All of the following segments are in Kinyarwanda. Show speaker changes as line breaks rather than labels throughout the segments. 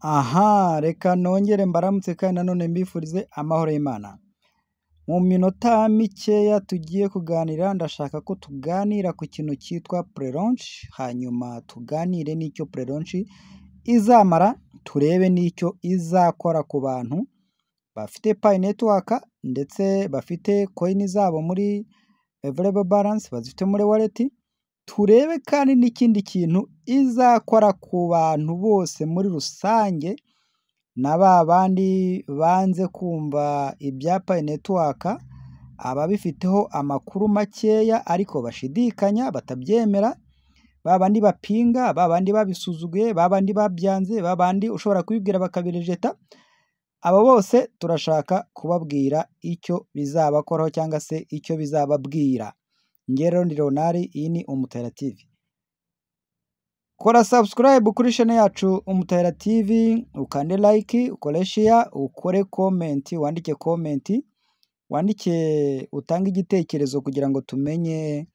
Aha, reka nongere mbaramutse kandi nanone mbifurize amahoro y'Imana. Mu minota mikeya tugiye kuganira, ndashaka ko tuganira ku kintu cyitwa pre-launch, hanyuma tuganire n'icyo pre-launch izamara, turebe n'icyo izakora ku bantu bafite Pi Network ndetse bafite coin zabo muri Available Balance, bazifite muri wallet, turebe kandi n'ikindi kintu izakora ku bantu bose muri rusange, na ba bandi banze kumva ibya Pi Network, ababifiteho amakuru makeya ariko bashidikanya batabyemera, ba bandi bapinga, ba bandi babisuzuguye, ba bandi babyanze, ba bandi ushobora kubibwira bakabirejeta, abo bose turashaka kubabwira icyo bizabakoraho cyangwa se icyo bizababwira. Njye rero ndi Leonard, iyi ni Umutahira TV. Kora subscribe kuri channel yacu Umutahira TV, ukande like, ukore share, ukore comment, wandike comment, wandike utange igitekerezo kugira ngo tumenye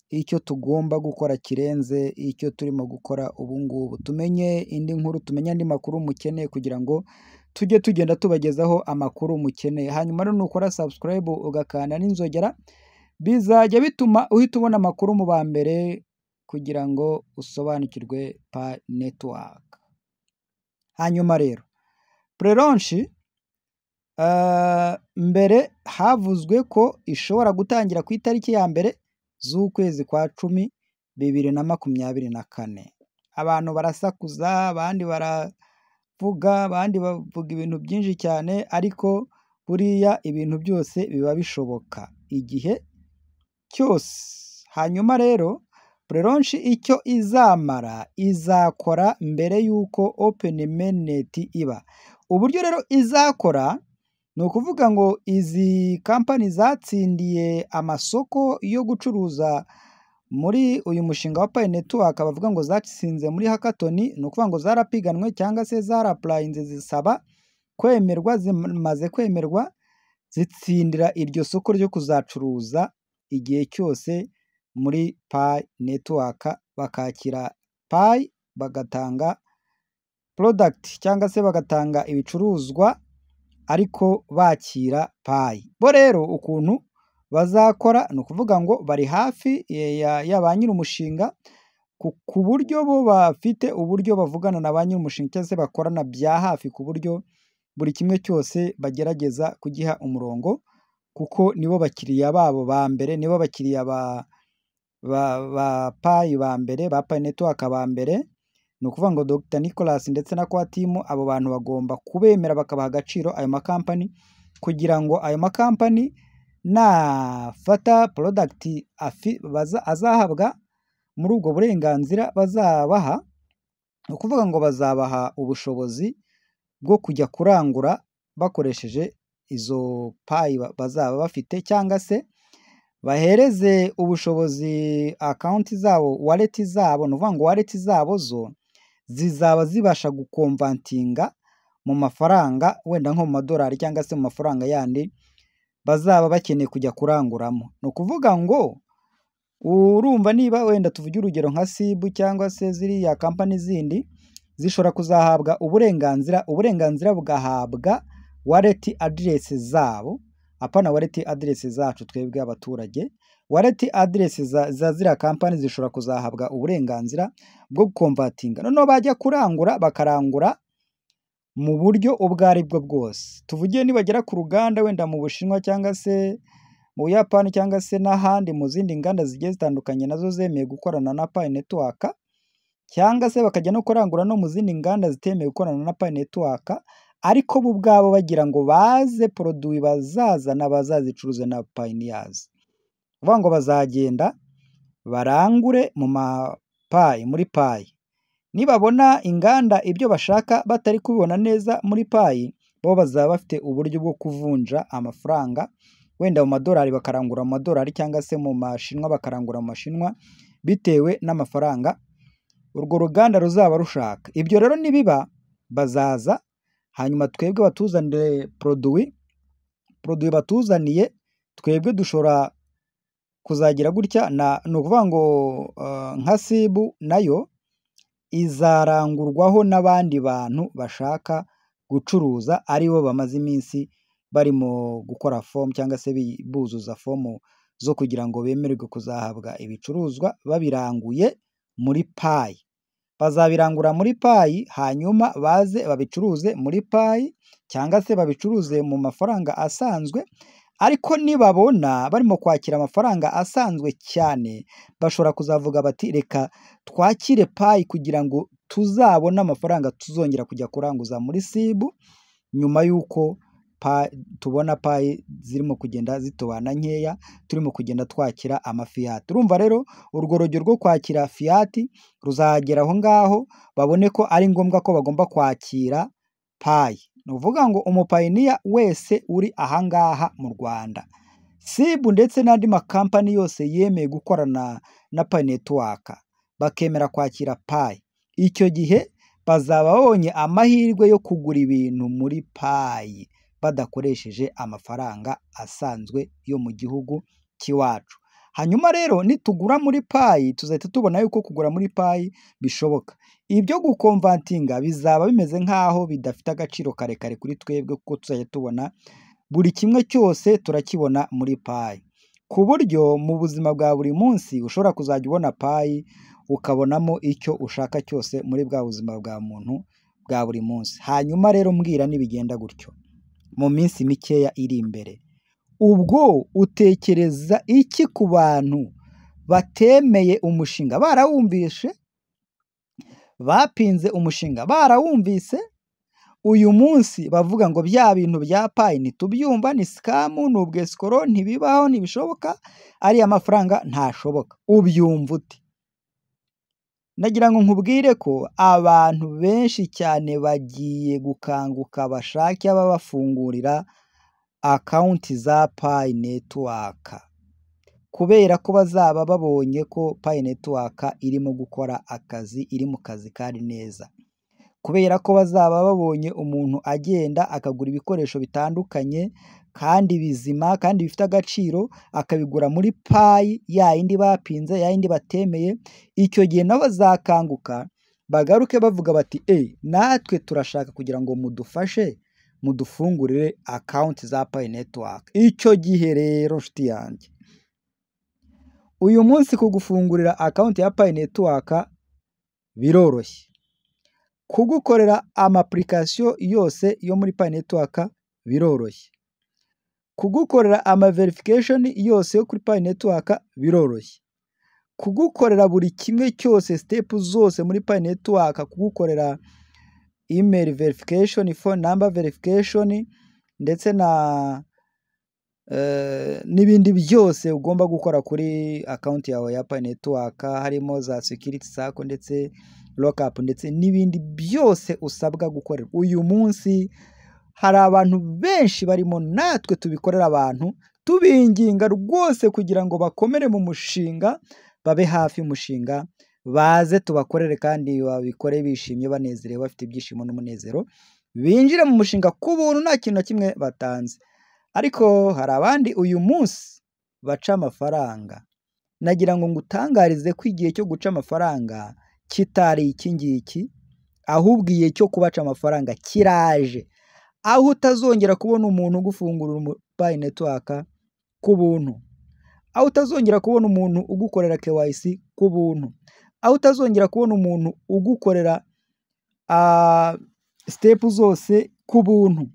icyo tugomba gukora kirenze icyo turimo gukora ubu ngubu. Tumenye indi nkuru, tumenye andi makuru mukeneye kugira ngo tujye tugenda tubagezaho amakuru mukeneye. Hanyuma rero nukora subscribe ugakanda n'inzogera, bizajya bituma uhita ubona amakuru mu ba mbere kugira ngo usobanukirwe Pi Network. Hanyuma rero pre-launch mbere havuzwe ko ishobora gutangira ku itariki ya mbere z'ukwezi kwa 10, 2024. Abantu barasakuza, abandi baravuga, abandi bavuga ibintu byinshi cyane, ariko buriya ibintu byose biba bishoboka igihe cyose. Hanyuma rero pre-launch icyo izamara, izakora mbere y'uko Open Mainnet iba. Uburyo rero izakora ni ukuvuga ngo izi kampani zatsindiye amasoko yo gucuruza muri uyu mushinga wa Pi Network, bavuga ngo zatsinze muri hackathon, ni ukuvuga ngo zarapiganwe cyangwa se zarapurayinze zisaba kwemerwa, zimaze kwemerwa zitsindira iryo soko ryo kuzacuruza igihe cyose muri Pi Network, bakakira Pi, bagatanga product cyangwa se bagatanga ibicuruzwa ariko bakira Pi. Bo rero ukuntu bazakora ni ukuvuga ngo bari hafi ya ba nyir'umushinga, ku buryo bo bafite uburyo bavugana na ba nyir'umushinga cyangwa se bakorana bya hafi, ku buryo buri kimwe cyose bagerageza kugiha umurongo, kuko nibo bakiriya babo ba mbere, nibo bakiriya ba Pi ba mbere, ba Pi Network ba mbere. Ni ukuvuga ngo Dr. Nicholas ndetse na kwa timu, abo bantu bagomba kubemera bakabaha agaciro ayo makampani, kugira ngo ayo makampani nafata product azahabwa muri ubwo burenganzira bazabaha, ni ukuvuga ngo bazabaha ubushobozi bwo kujya kurangura bakoresheje izo Pi bazaba bafite, cyangwa se bahereze ubushobozi account zabo, wallet zabo. Ni ukuvuga ngo wallet zabo zo zizaba zibasha gukonvantinga mu mafaranga, wenda nko mu madolari cyangwa se mu mafaranga yandi bazaba bakeneye kujya kuranguramo. Ni ukuvuga ngo urumva, niba wenda tuvuge urugero nka SIB cyangwa se ziriya kampani zindi, zishobora kuzahabwa uburenganzira bugahabwa wallet address zabo, apana wallet address zacu twebwe abaturage. Wallet address za ziriya kampani zishobora kuzahabwa uburenganzira bwo gukonvatinga, noneho bajya kurangura bakarangura mu buryo ubwo ari bwo bwose. Tuvugiye nibagera ku ruganda wenda mu Bushinwa cyangwa se mu Buyapani cyangwa se n'ahandi mu zindi nganda zigiye zitandukanye nazo zemeye gukorana na Pi Network, cyangwa se bakajya no kurangura no mu zindi nganda zitemeye gukorana na Pi Network, ariko bo ubwabo bagira ngo baze produit bazazana bazazicuruza na pioneers. Uvuga ngo bazagenda barangure mu Pi, muri Pi, nibabona inganda ibyo bashaka batari kubibona neza muri Pi, bo bazaba bafite uburyo bwo kuvunja amafaranga, wenda mu madolari bakarangura mu madolari, cyangwa se mu mashinwa bakarangura mu mashinwa, bitewe n'amafaranga urwo ruganda ruzaba rushaka. Ibyo rero nibiba bazaza, hanyuma twebwe batuzanire produit batuzaniye, twebwe dushobora kuzagira gutya. Ni ukuvuga ngo nka SIB nayo izarangurwaho n'abandi bantu bashaka gucuruza aribo bamaze iminsi barimo gukora fomu cyangwa se buzuza fomu zo kugira ngo bemererwe kuzahabwa ibicuruzwa babiranguye muri payi. Bazabirangura muri payi hanyuma baze babicuruze muri payi cyangwa se babicuruze mu mafaranga asanzwe, ariko nibabona barimo kwakira amafaranga asanzwe cyane bashobora kuzavuga bati reka twakire payi kugira ngo tuzabone amafaranga tuzongera kujya kuranguza muri sibu, nyuma y'uko tubona payi zirimo kugenda zitubana nkeya turimo kugenda twakira amafiyati. Urumva rero urwo rugero rwo kwakira fiyati ruzagera aho ngaho babone ko ari ngombwa ko bagomba kwakira payi. Ni ukuvuga ngo umupayiniya wese uri ahangaha mu Rwanda, sibu ndetse n'andi makampani yose yemeye gukorana na payi netiwaka bakemera kwakira payi, icyo gihe bazaba babonye amahirwe yo kugura ibintu muri payi badakoresheje amafaranga asanzwe yo mu gihugu cy'iwacu. Hanyuma rero nitugura muri payi tuzahita tubona yuko kugura muri payi bishoboka. Ibyo gukomvantinga bizaba bimeze nk'aho bidafite agaciro karekare kuri twebwe, kuko tuzajya tubona buri kimwe cyose turakibona muri payi, ku buryo mu buzima bwa buri munsi ushobora kuzajya ubona payi ukabonamo icyo ushaka cyose muri bwa buzima bwa muntu bwa buri munsi. Hanyuma rero mbwira nibigenda gutyo mu minsi mikeya iri imbere, ubwo utekereza iki ku bantu batemeye umushinga barawumvishe, bapinze umushinga barawumvise, uyu munsi bavuga ngo bya bintu bya payi ntitubyumva, ni sikamu, ni ubwesikoro, ntibibaho, ntibishoboka, ariya mafaranga ntashoboka. Ubyumva ute? Nagira ngo nkubwire ko abantu benshi cyane bagiye gukanguka bashake ababafungurira akawunti za payi netiwaka, kubera ko bazaba babonye ko payi netiwaka irimo gukora akazi, iri mu kazi kari neza, kubera ko bazaba babonye umuntu agenda akagura ibikoresho bitandukanye kandi bizima kandi bifite agaciro, akabigura muri payi ya yindi bapinze, ya yindi batemeye. Icyo gihe nabo bazakanguka bagaruke bavuga bati natwe turashaka kugira ngo mudufashe mudufungurire akawunti za payi netiwaka. Icyo gihe rero nshuti yanjye, uyu munsi kugufungurira akawunti ya payi netiwaka biroroshye, kugukorera amapurikasiyo yose yo muri payi netiwaka biroroshye, kugukorera amaverifikashoni yose yo kuri payi netiwaka biroroshye, kugukorera buri kimwe cyose, sitepu zose muri payi netiwaka, kugukorera imeri verifikashoni, fone namba verifikashoni ndetse n'ibindi byose ugomba gukora kuri akawunti yawe ya payi netiwaka, harimo za sekiriti sako ndetse lokapu ndetse n'ibindi byose usabwa gukorera. Uyu munsi hari abantu benshi barimo natwe tubikorera abantu, tubinginga rwose kugira ngo bakomere mu mushinga, babe hafi y'umushinga, baze tubakorere kandi babikore bishimye, banezerewe, bafite ibyishimo n'umunezero, binjire mu mushinga ku buntu nta kintu na kimwe batanze. Ariko hari abandi uyu munsi baca amafaranga. Nagira ngo ngutangarize ko igihe cyo guca amafaranga kitari iki ngiki, ahubwo igihe cyo kubaca amafaranga kiraje, aho utazongera kubona umuntu ugufungurira payi netiwaka ku buntu, aho utazongera kubona umuntu ugukorera KYC ku buntu, aho utazongera kubona umuntu ugukorera sitepu zose ku buntu,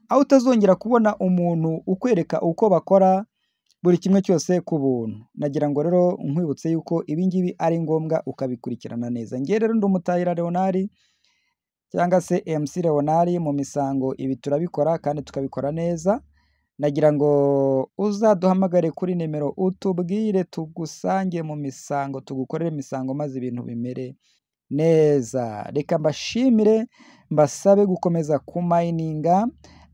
aho utazongera kubona umuntu ukwereka uko bakora buri kimwe cyose ku buntu. Nagira ngo rero nkwibutse yuko ibi ngibi ari ngombwa ukabikurikirana neza. Ngewe rero ndi Umutahira Leonard cyangwa se MC Leonard, mu misango ibi turabikora kandi tukabikora neza. Nagira ngo uzaduhamagare kuri nimero utubwire tugusange mu misango, tugukorere imisango maze ibintu bimere neza. Reka mbashimire, mbasabe gukomeza kumayininga.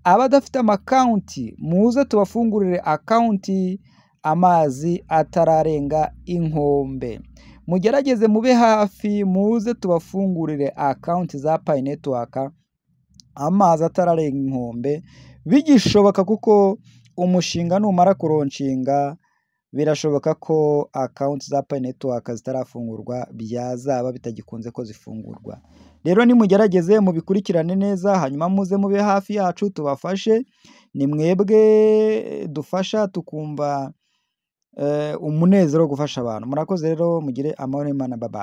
Abadafite amakawunti muze tubafungurire akawunti amazi atararenga inkombe. Mugerageze mube hafi, muze tubafungurire akawunti za payi netiwaka amazi atararenga inkombe bigishoboka, kuko umushinga numara kuronshinga birashoboka ko akawunti za Pi Network zitarafungurwa byazaba bitagikunze ko zifungurwa. Rero nimugerageze mubikurikirane neza, hanyuma muze mube hafi yacu tubafashe, ni mwebwe dufasha tukumva umunezero wo gufasha abantu. Murakoze rero mugire amahoro y'Imana, bye bye.